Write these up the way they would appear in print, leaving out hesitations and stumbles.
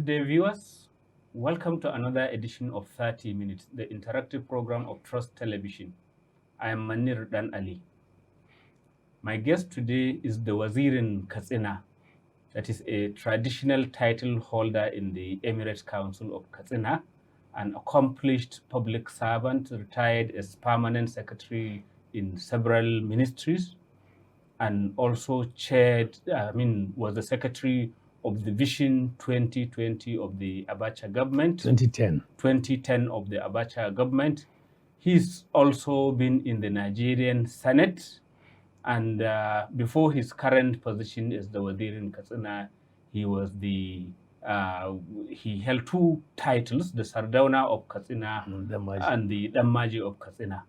day, viewers. Welcome to another edition of 30 Minutes, the interactive program of Trust Television. I am Manir Dan Ali. My guest today is the Wazirin Katsina, that is a traditional title holder in the Emirates Council of Katsina, an accomplished public servant, retired as permanent secretary in several ministries, and also was the secretary of the Vision 2020 of the Abacha government. 2010 of the Abacha government. He's also been in the Nigerian Senate, and before his current position as the Wazir in Katsina, he held two titles, the Sardauna of Katsina and the Damaji of Katsina.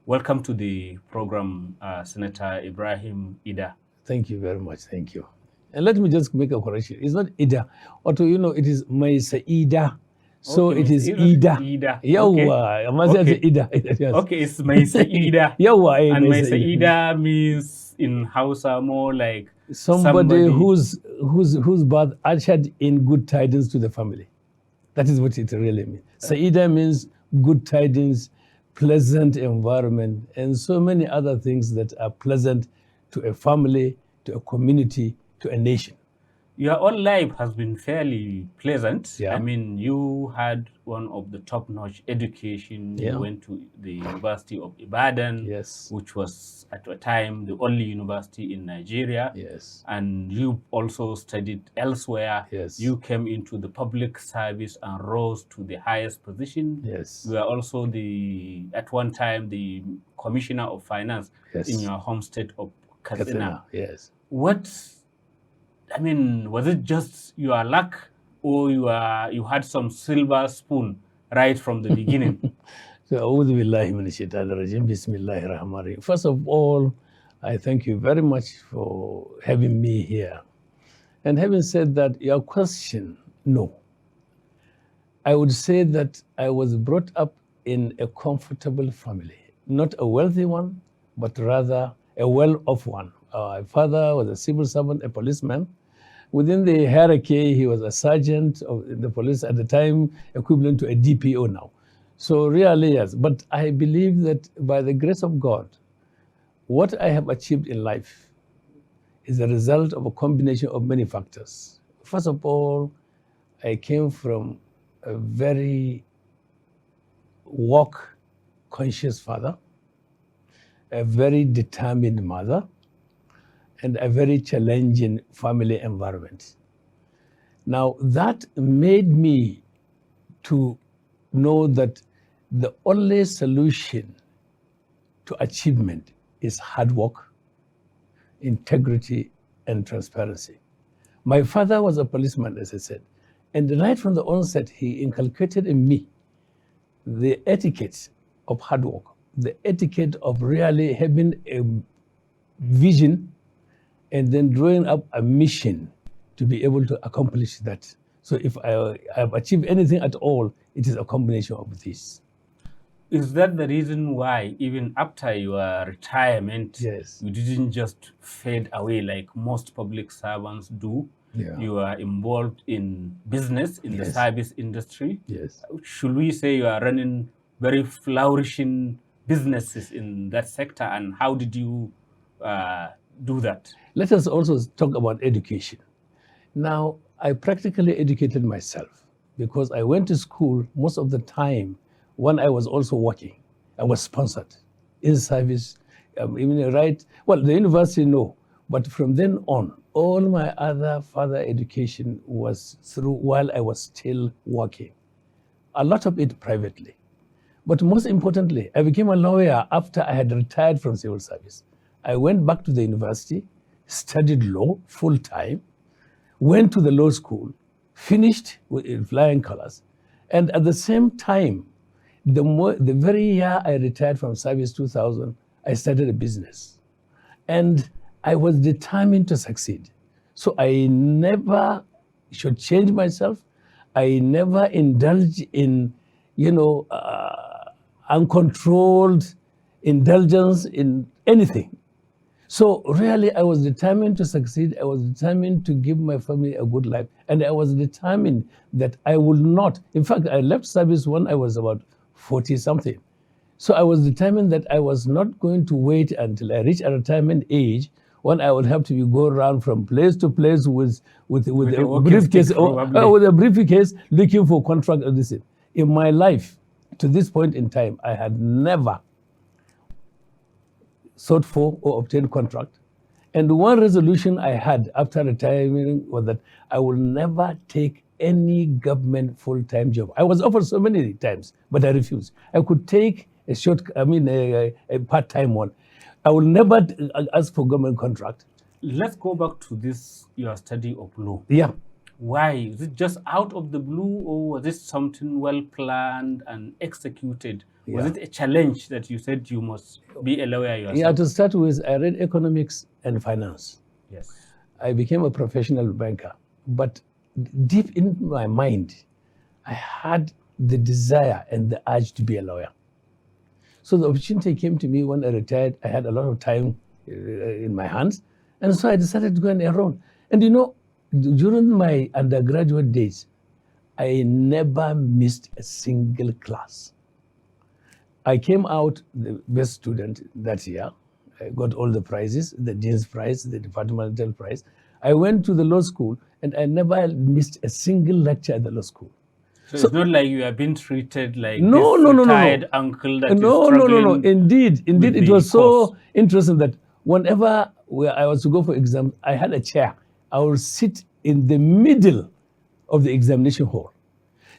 Welcome to the program, Senator Ibrahim Ida. Thank you very much. Thank you. And let me just make a correction. It's not Ida. Although, it is Maisa So Okay, it is Ida. Ida. Yawa. Okay. Ida. Yes. Okay, it's Maisa Ida. Yawa. And Maisa Ida means in Hausa more like somebody whose birth ushered in good tidings to the family. That is what it really means. Saida means good tidings, pleasant environment, and so many other things that are pleasant to a family, to a community, to a nation. Your own life has been fairly pleasant. Yeah. I mean, you had one of the top-notch education. Yeah. You went to the University of Ibadan, Yes. which was at the time the only university in Nigeria. Yes. And you also studied elsewhere. Yes. You came into the public service and rose to the highest position. Yes. You were also at one time the Commissioner of Finance. Yes. In your home state of Katsina. Yes. Was it just your luck, or you had some silver spoon right from the beginning? First of all, I thank you very much for having me here. And having said that, your question, no. I would say that I was brought up in a comfortable family, not a wealthy one, but rather a well-off one. My father was a civil servant, a policeman. Within the hierarchy, he was a sergeant of the police at the time, equivalent to a DPO now. So really, yes. But I believe that by the grace of God, what I have achieved in life is a result of a combination of many factors. First of all, I came from a very work-conscious father, a very determined mother, and a very challenging family environment. Now, that made me to know that the only solution to achievement is hard work, integrity, and transparency. My father was a policeman, as I said, and right from the onset, he inculcated in me the etiquette of hard work, the etiquette of really having a vision and then drawing up a mission to be able to accomplish that. So if I have achieved anything at all, it is a combination of this. Is that the reason why, even after your retirement, yes, you didn't just fade away like most public servants do? Yeah. You are involved in business, in yes, the service industry. Yes. Should we say you are running very flourishing businesses in that sector, and how did you do that? Let us also talk about education. Now, I practically educated myself because I went to school most of the time when I was also working. I was sponsored in service, the university, no. But from then on, all my other further education was through while I was still working. A lot of it privately. But most importantly, I became a lawyer after I had retired from civil service. I went back to the university, studied law full-time, went to the law school, finished in flying colors, and at the same time, the very year I retired from service, 2000, I started a business. And I was determined to succeed. So I never should change myself. I never indulge in, uncontrolled indulgence in anything. So really, I was determined to succeed. I was determined to give my family a good life. And I was determined that I would not. In fact, I left service when I was about 40 something. So I was determined that I was not going to wait until I reach a retirement age when I would have to go around from place to place with a a walking briefcase stick, or probably. with a briefcase looking for contract or this. In my life, to this point in time, I had never sought for or obtained contract. And one resolution I had after retiring was that I will never take any government full-time job. I was offered so many times, but I refused. I could take a part-time one. I will never ask for government contract. Let's go back to this, your study of law. Yeah. Why? Is it just out of the blue, or was it something well planned and executed? Was Yeah. it a challenge that you said you must be a lawyer yourself? Yeah, to start with, I read economics and finance. Yes. I became a professional banker. But deep in my mind, I had the desire and the urge to be a lawyer. So the opportunity came to me when I retired. I had a lot of time in my hands. And so I decided to go and enroll. And you know, during my undergraduate days, I never missed a single class. I came out the best student that year. I got all the prizes, the Dean's Prize, the Departmental Prize. I went to the law school and I never missed a single lecture at the law school. So it's not like you have been treated like No, this no, no, no, retired no. uncle that No, is no, no, no. struggling. Indeed, with it the was course. so interesting that whenever I was to go for exam, I had a chair. I would sit in the middle of the examination hall,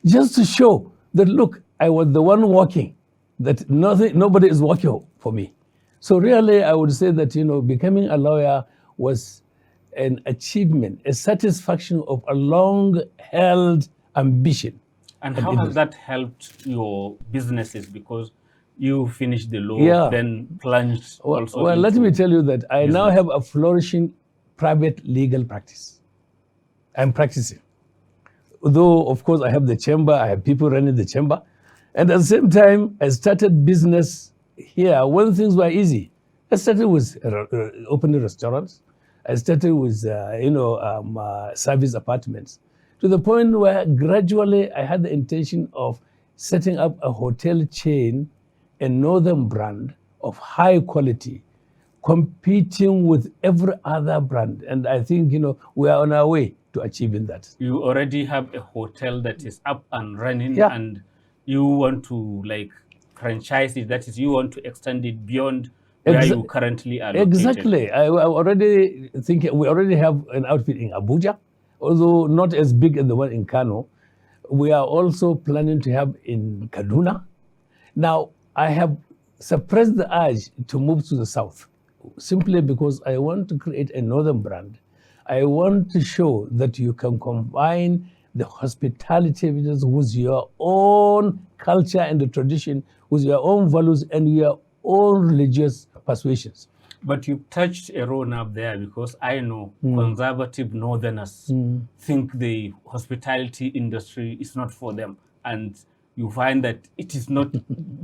just to show that, look, I was the one walking, that nobody is walking for me. So really, I would say that, you know, becoming a lawyer was an achievement, a satisfaction of a long-held ambition. And how has that helped your businesses? Because you finished the law, Yeah. then plunged also Well, let into me tell you that I now business. have a flourishing private legal practice. I'm practicing. Though, of course, I have the chamber, I have people running the chamber. And at the same time, I started business here when things were easy. I started with opening restaurants. I started with, service apartments, to the point where gradually I had the intention of setting up a hotel chain, a northern brand of high quality, competing with every other brand. And I think, you know, we are on our way to achieving that. You already have a hotel that is up and running, Yeah. and you want to like franchise it. That is, you want to extend it beyond where you currently are located. Exactly. I already think we already have an outfit in Abuja, although not as big as the one in Kano. We are also planning to have in Kaduna. Now, I have suppressed the urge to move to the south simply because I want to create a northern brand. I want to show that you can combine the hospitality business with your own culture and the tradition, with your own values and your own religious persuasions. But you touched a row up there, because I know conservative northerners think the hospitality industry is not for them, and you find that it is not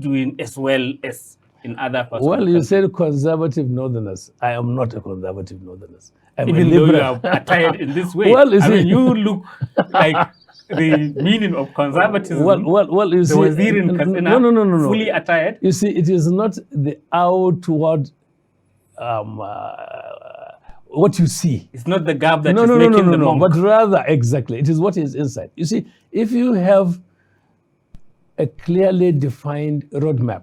doing as well as in other parts of Well, the you country. said conservative northerners. I am not a conservative northerner. I'm Even a though you liberal. are attired in this way. Well, you I mean, see- you look like the meaning of conservatism. Well, you the see, wazir in Katsina, no. fully attired. You see, it is not the outward what you see. It's not the gap that No, is no, no, no, making no, the no. monk. But rather, exactly, it is what is inside. You see, if you have a clearly defined roadmap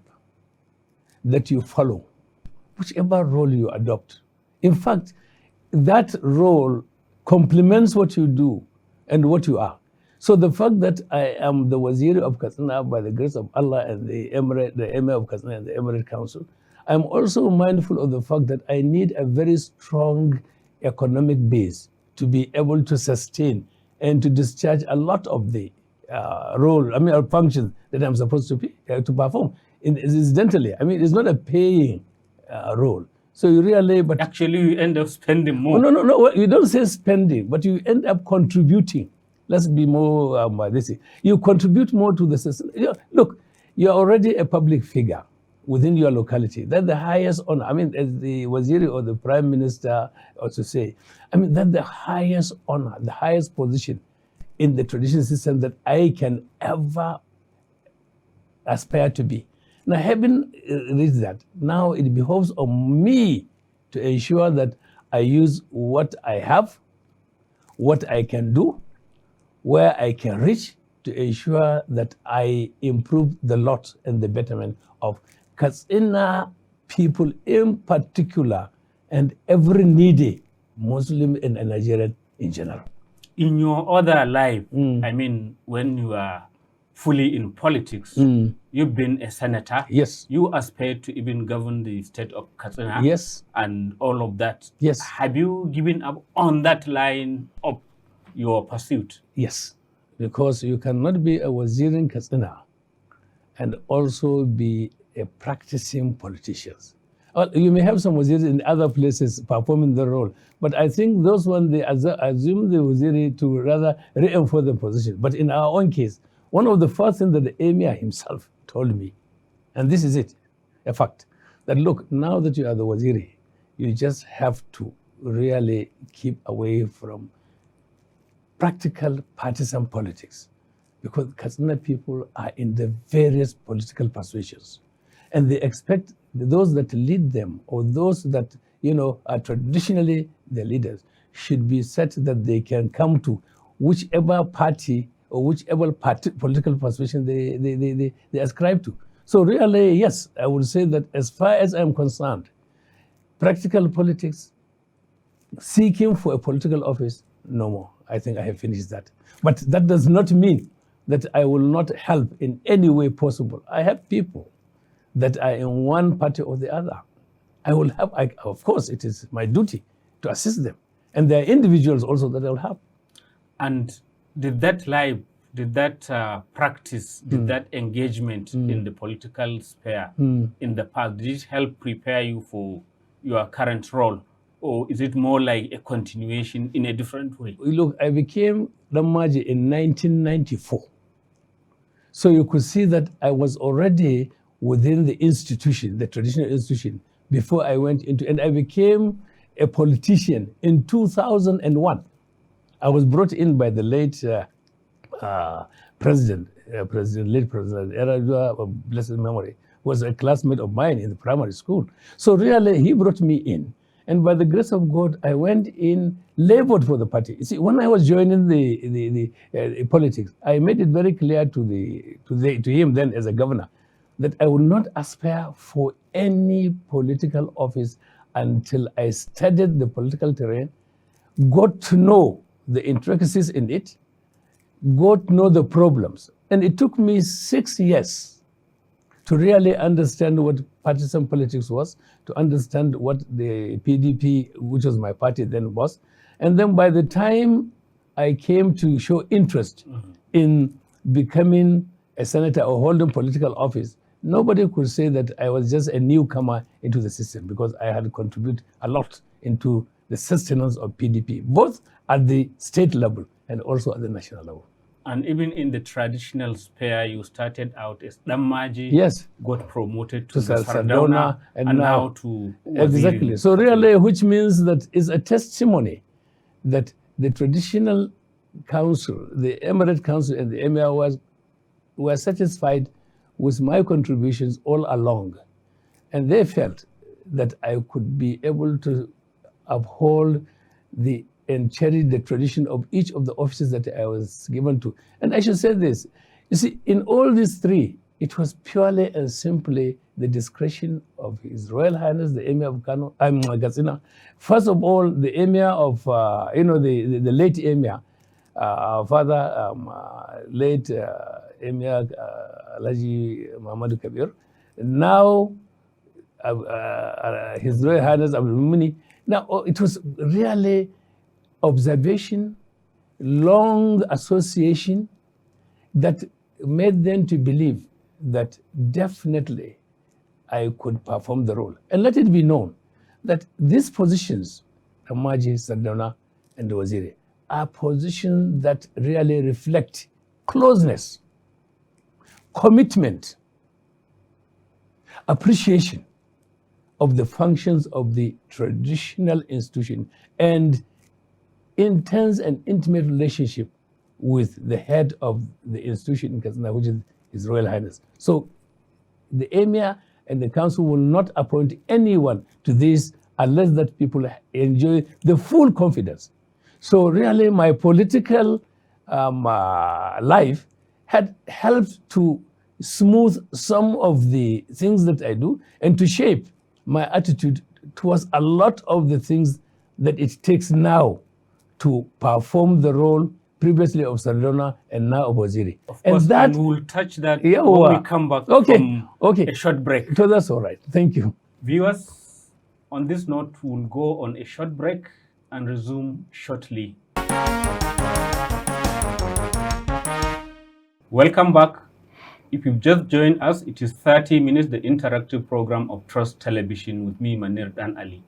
that you follow, whichever role you adopt, in fact, that role complements what you do and what you are. So the fact that I am the Wazir of Katsina by the grace of Allah and the Emir of Katsina and the Emirate Council, I'm also mindful of the fact that I need a very strong economic base to be able to sustain and to discharge a lot of the functions that I'm supposed to perform. Incidentally, I mean, it's not a paying role. So you really, but Actually, you end up spending more. no. Well, you don't say spending, but you end up contributing. Let's be more you contribute more to the system. Look, you're already a public figure. within your locality. That's the highest honor. I mean, as the waziri or the prime minister also say, I mean, that's the highest honor, the highest position in the traditional system that I can ever aspire to be. Now, having reached that, now it behoves on me to ensure that I use what I have, what I can do, where I can reach to ensure that I improve the lot and the betterment of Katsina people in particular and every needy Muslim and Nigerian in general. In your other life, I mean, when you are fully in politics, you've been a senator. Yes. You aspire to even govern the state of Katsina. Yes. And all of that. Yes. Have you given up on that line of your pursuit? Yes, because you cannot be a wazir in Katsina and also be a practicing politician. Well, you may have some wazirs in other places performing the role, but I think those ones, they assume the waziri to rather reinforce the position. But in our own case, one of the first things that the emir himself told me, and this is it, a fact, that look, now that you are the waziri, you just have to really keep away from practical partisan politics, because Katsina people are in the various political persuasions, and they expect those that lead them or those that are traditionally the leaders should be set that they can come to whichever party or whichever political persuasion they ascribe to. So really, yes, I would say that as far as I'm concerned, practical politics, seeking for a political office, no more. I think I have finished that. But that does not mean that I will not help in any way possible. I have people that are in one party or the other. I will help. Of course, it is my duty to assist them. And there are individuals also that I will help. And did that life, did that practice, did that engagement in the political sphere in the past, did it help prepare you for your current role? Or is it more like a continuation in a different way? Look, I became Damaji in 1994. So you could see that I was already within the institution, the traditional institution, before I went into, and I became a politician in 2001. I was brought in by the late president, late President Eradua of blessed memory, was a classmate of mine in the primary school. So really, he brought me in. And by the grace of God, I went in, labored for the party. You see, when I was joining the politics, I made it very clear to him then as a governor that I would not aspire for any political office until I studied the political terrain, got to know the intricacies in it, got to know the problems. And it took me 6 years to really understand what partisan politics was, to understand what the PDP, which was my party then, was. And then by the time I came to show interest in becoming a senator or holding political office, nobody could say that I was just a newcomer into the system, because I had contributed a lot into the sustenance of PDP, both at the state level and also at the national level. And even in the traditional sphere, you started out as Damaji, yes, got promoted to Sardauna, and now to Waziri. Exactly. So really, which means that is a testimony that the traditional council, the Emirate Council and the Emir were satisfied with my contributions all along. And they felt that I could be able to uphold and cherish the tradition of each of the offices that I was given to. And I should say this, you see, in all these three, it was purely and simply the discretion of His Royal Highness, the Emir of Katsina. First of all, the Emir of, the late Emir, our father, late Emir Alhaji Muhammad Kabir. Now, His Royal Highness Abdul Mumini. Now, it was really observation, long association that made them to believe that definitely I could perform the role. And let it be known that these positions, Damaji, Sardauna, and the Waziri, are positions that really reflect closeness, commitment, appreciation of the functions of the traditional institution and intense and intimate relationship with the head of the institution in Katsina, which is His Royal Highness. So the Emir and the council will not appoint anyone to this unless that people enjoy the full confidence. So really my political life had helped to smooth some of the things that I do and to shape my attitude towards a lot of the things that it takes now to perform the role previously of Sardona and now of Waziri. Of course, and we'll touch that when we come back from a short break. So that's all right. Thank you. Viewers, on this note, we'll go on a short break and resume shortly. Welcome back. If you've just joined us, it is 30 Minutes, the interactive program of Trust Television with me, Manir Dan Ali.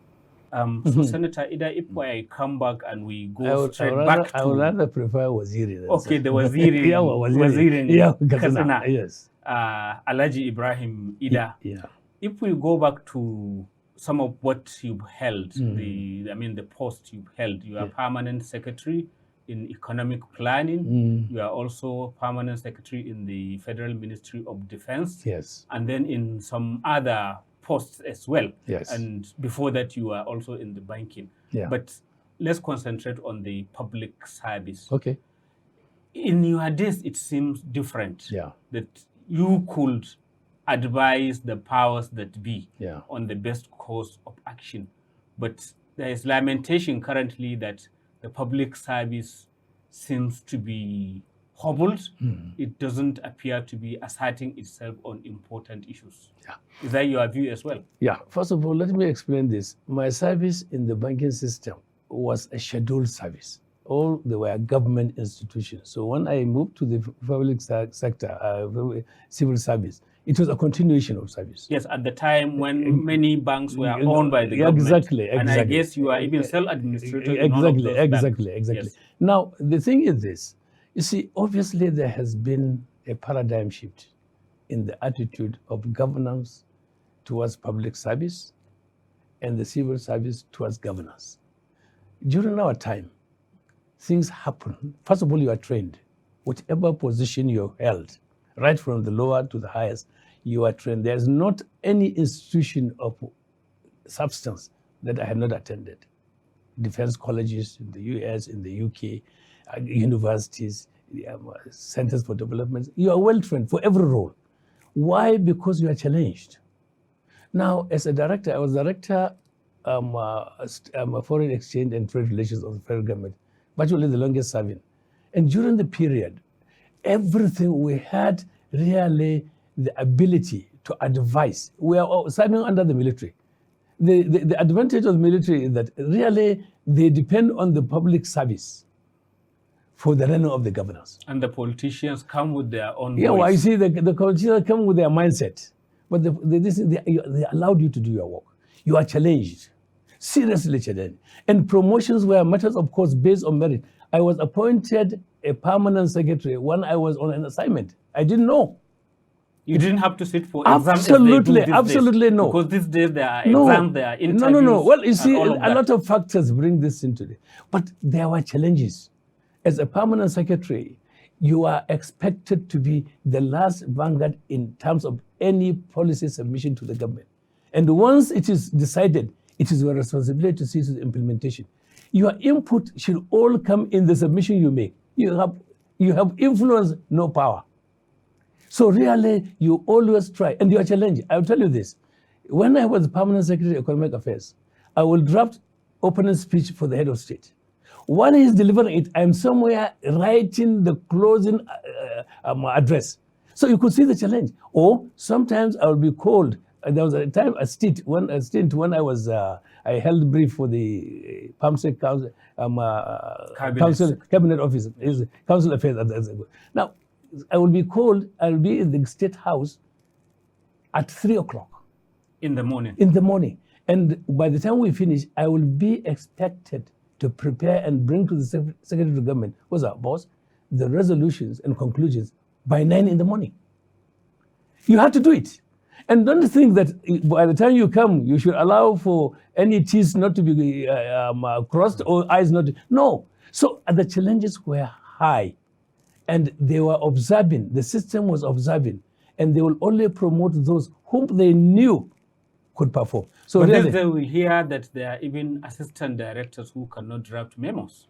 So Senator Ida, if I come back and we go back to... I would rather prefer Waziri. Okay, the Waziri. Waziri. Katsina. Yes. Alhaji Ibrahim Ida. Yeah. If we go back to some of what you've held, the post you've held, you are permanent secretary in economic planning. You are also permanent secretary in the Federal Ministry of Defense. Yes. And then in some other posts as well. Yes. And before that, you are also in the banking. Yeah. But let's concentrate on the public service. Okay. In your days, it seems different. Yeah. That you could advise the powers that be on the best course of action. But there is lamentation currently that the public service seems to be hobbled. It doesn't appear to be asserting itself on important issues. Yeah. Is that your view as well? Yeah. First of all, let me explain this. My service in the banking system was a scheduled service. All they were government institutions. So when I moved to the public sector, civil service, it was a continuation of service. Yes, at the time when many banks were owned by the government. Exactly. And I guess you are even self-administrator in all of those Exactly. Yes. Now, the thing is this. You see, obviously there has been a paradigm shift in the attitude of governance towards public service and the civil service towards governance. During our time, things happen. First of all, you are trained. Whatever position you held, right from the lower to the highest, you are trained. There's not any institution of substance that I had not attended. Defense colleges in the US, in the UK, universities, centers for development. You are well trained for every role. Why? Because you are challenged. Now, as a director, I was director foreign exchange and trade relations of the federal government, virtually the longest serving. And during the period, everything we had really the ability to advise. We are serving under the military. The advantage of the military is that really they depend on the public service for the running of the governance. And the politicians come with their own voice. Yeah, well, you see, the politicians come with their mindset, but they allowed you to do your work. You are challenged, seriously challenged. And promotions were matters, of course, based on merit. I was appointed a permanent secretary when I was on an assignment. I didn't know. You didn't have to sit for exams. Absolutely no. Because these days there are exams, there are interviews. No. Well, you see, a lot of factors bring this into it. But there were challenges. As a permanent secretary, you are expected to be the last vanguard in terms of any policy submission to the government. And once it is decided, it is your responsibility to see to the implementation. Your input should all come in the submission you make. You have influence, no power. So really, you always try, and you are challenged. I will tell you this. When I was permanent secretary of economic affairs, I will draft opening speech for the head of state. While he is delivering it, I'm somewhere writing the closing address. So you could see the challenge. Or sometimes I will be called. There was a time, a stint when I was, I held brief for the PAMSEC cabinet office, council affairs. Now, I will be called, I'll be in the State House at 3 o'clock. In the morning? In the morning. And by the time we finish, I will be expected to prepare and bring to the Secretary of Government, who's our boss, the resolutions and conclusions by 9 in the morning. You have to do it. And don't think that by the time you come, you should allow for any T's not to be crossed or I's not. No. So the challenges were high, and they were observing. The system was observing, and they will only promote those whom they knew could perform. So but really, they will hear that there are even assistant directors who cannot draft memos.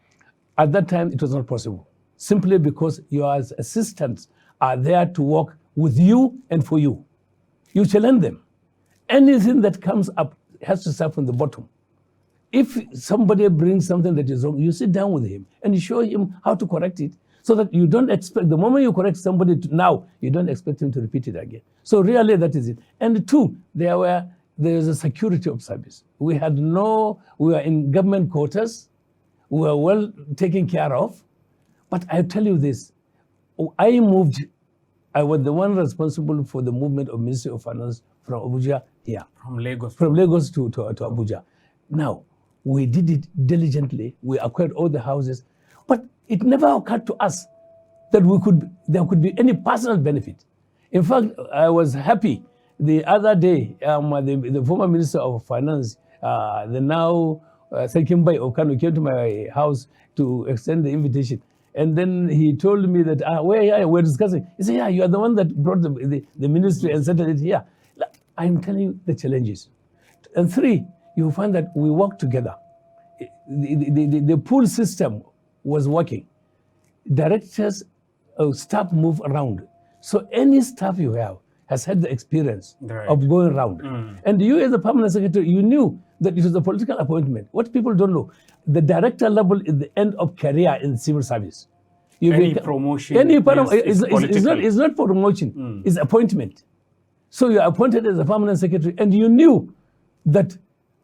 at that time, it was not possible, simply because your assistants are there to work with you and for you. You challenge them. Anything that comes up has to start from the bottom. If somebody brings something that is wrong, you sit down with him and you show him how to correct it, so that you don't expect, the moment you correct somebody now, you don't expect him to repeat it again. So really, that is it. And two, there is a security of service. We were in government quarters, we were well taken care of. But I tell you this, I was the one responsible for the movement of Ministry of Finance from Abuja here. From Lagos. From Lagos to Abuja. Now, we did it diligently. We acquired all the houses. But it never occurred to us that there could be any personal benefit. In fact, I was happy the other day, the former Minister of Finance, the now Sekimbai Okano, came to my house to extend the invitation. And then he told me that, we're discussing. He said, yeah, you are the one that brought the ministry and settled it here. I'm telling you the challenges. And three, you find that we work together. The pool system was working. Directors, staff move around. So any staff you have has had the experience of going around. And you as a permanent secretary, you knew that it was a political appointment. What people don't know, the director level is the end of career in civil service. Promotion is not promotion, it's appointment. So you're appointed as a permanent secretary, and you knew that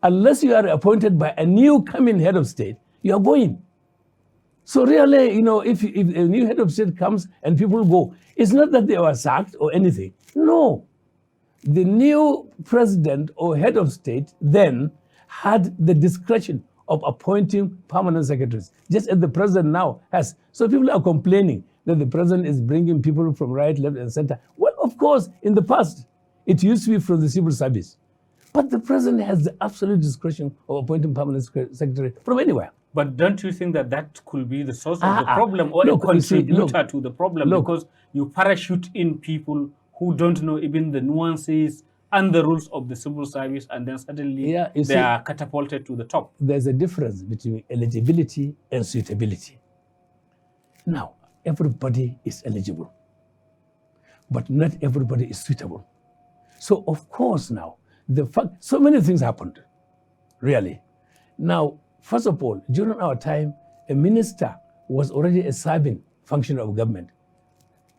unless you are appointed by a new coming head of state, you are going. So really, if a new head of state comes and people go, it's not that they were sacked or anything. No. The new president or head of state then had the discretion of appointing permanent secretaries, just as the president now has. So people are complaining that the president is bringing people from right, left, and center. Well, of course, in the past, it used to be from the civil service. But the president has the absolute discretion of appointing permanent secretary from anywhere. But don't you think that could be the source of the problem, or a contributor to the problem? Because you parachute in people who don't know even the nuances and the rules of the civil service, and then suddenly they are catapulted to the top. There's a difference between eligibility and suitability. Now, everybody is eligible, but not everybody is suitable. So, of course, now, so many things happened, really. Now, first of all, during our time, a minister was already a serving functionary of government.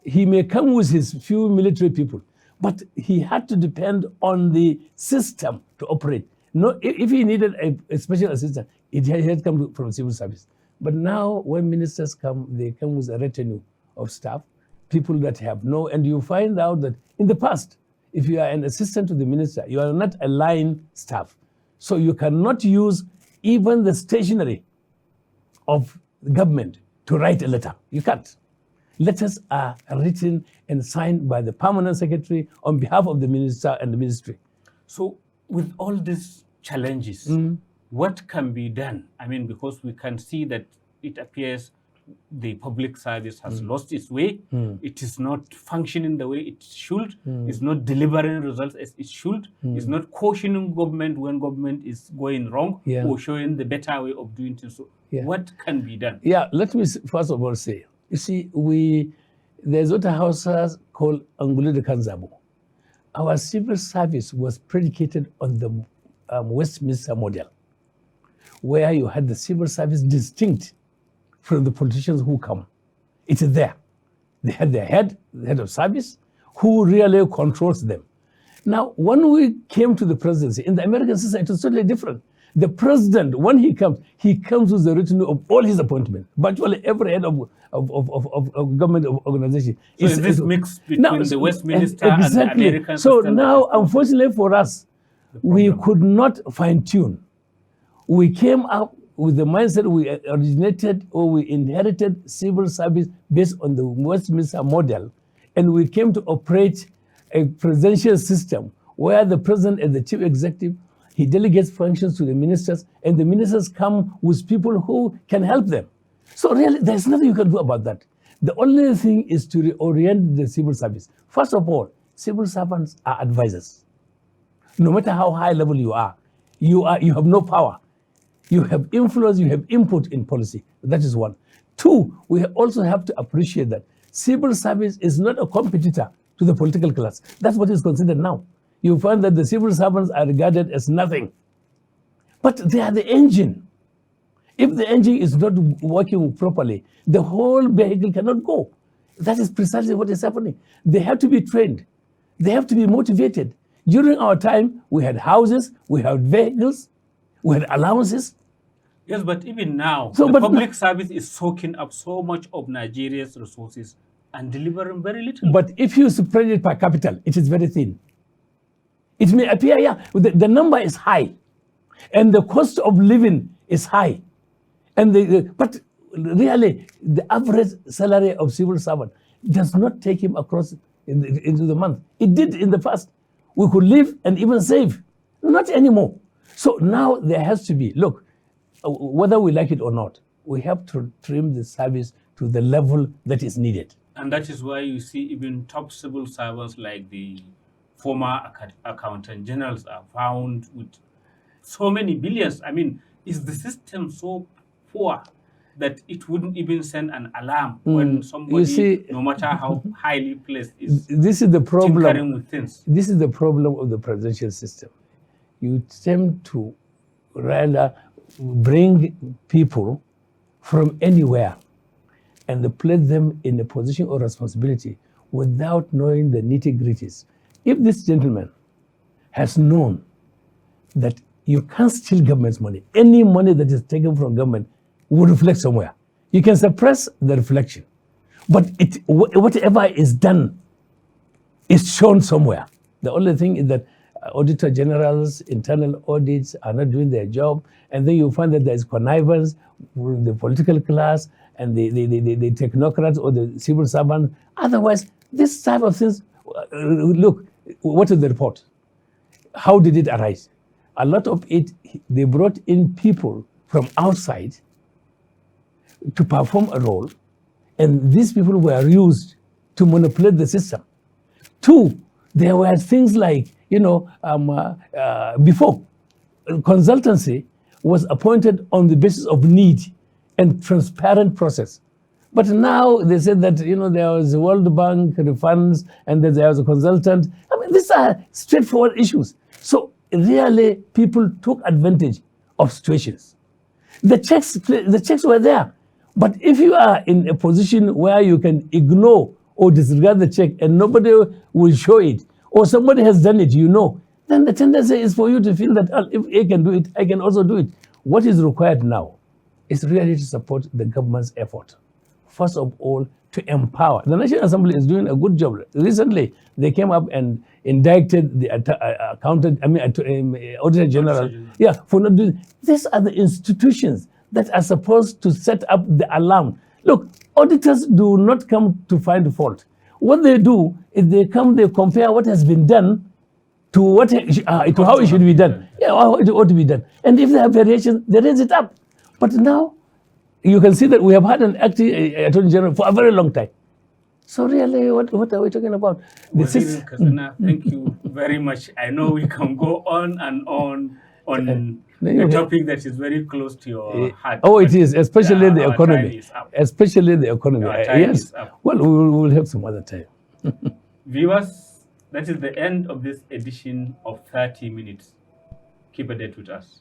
He may come with his few military people, but he had to depend on the system to operate. No, if he needed a special assistant, it had to come from civil service. But now, when ministers come, they come with a retinue of staff, people that have and you find out that in the past, if you are an assistant to the minister, you are not a line staff. So you cannot use even the stationery of the government to write a letter. You can't. Letters are written and signed by the permanent secretary on behalf of the minister and the ministry. So with all these challenges, what can be done? I mean, because we can see that it appears the public service has lost its way. It is not functioning the way it should. It's not delivering results as it should. It's not cautioning government when government is going wrong or showing the better way of doing things. So what can be done? Yeah, let me first of all say, you see, there's what a house called Angulu de Kanzabo. Our civil service was predicated on the Westminster model, where you had the civil service distinct from the politicians who come. It is there. They had their head of service, who really controls them. Now, when we came to the presidency, in the American system, it was totally different. The president, when he comes with the retinue of all his appointments. Virtually every head of government organization. So is this mix between the Westminster and the American system? So now, system? Unfortunately for us, we could not fine-tune. We came up with the mindset we originated or we inherited civil service based on the Westminster model, and we came to operate a presidential system where the president is the chief executive, he delegates functions to the ministers, and the ministers come with people who can help them. So really, there's nothing you can do about that. The only thing is to reorient the civil service. First of all, civil servants are advisors. No matter how high level you have no power. You have influence, you have input in policy. That is one. Two, we also have to appreciate that civil service is not a competitor to the political class. That's what is considered now. You find that the civil servants are regarded as nothing. But they are the engine. If the engine is not working properly, the whole vehicle cannot go. That is precisely what is happening. They have to be trained. They have to be motivated. During our time, we had houses, we had vehicles, we had allowances. Yes, but even now, the public service is soaking up so much of Nigeria's resources and delivering very little. But if you spread it per capital, it is very thin. It may appear, yeah, the number is high, and the cost of living is high. But really, the average salary of civil servant does not take him across into the month. It did in the past. We could live and even save. Not anymore. So now there has to be, look, whether we like it or not, we have to trim the service to the level that is needed. And that is why you see even top civil servants like the former accountant generals are found with so many billions. I mean, is the system so poor that it wouldn't even send an alarm when somebody, no matter how highly placed, is tinkering with things? This is the problem of the presidential system. You tend to rather bring people from anywhere and place them in a position of responsibility without knowing the nitty-gritties. If this gentleman has known that you can't steal government's money, any money that is taken from government will reflect somewhere. You can suppress the reflection, but whatever is done is shown somewhere. The only thing is that auditor generals, internal audits are not doing their job, and then you find that there is connivance with the political class and the technocrats or the civil servants. Otherwise, this type of things, look, what is the report? How did it arise? A lot of it, they brought in people from outside to perform a role, and these people were used to manipulate the system. Two, there were things like, before, consultancy was appointed on the basis of need and transparent process. But now they said that, there was a World Bank refunds and that there was a consultant. I mean, these are straightforward issues. So really, people took advantage of situations. The checks were there. But if you are in a position where you can ignore or disregard the check and nobody will show it, or somebody has done it, then the tendency is for you to feel that if A can do it, I can also do it. What is required now is really to support the government's effort. First of all, to empower. The National Assembly is doing a good job. Recently, they came up and indicted the Auditor General, for not doing. These are the institutions that are supposed to set up the alarm. Look, auditors do not come to find fault. What they do is they compare what has been done to how it should be done. How it ought to be done. And if there are variations, they raise it up. But now, you can see that we have had an acting Attorney General for a very long time. So really, what are we talking about? Waziri Kazana, thank you very much. I know we can go on and on a topic that is very close to your heart. Oh, it is, especially the economy. Especially the economy. Yes. Well, we will have some other time. Viewers, that is the end of this edition of 30 Minutes. Keep a date with us.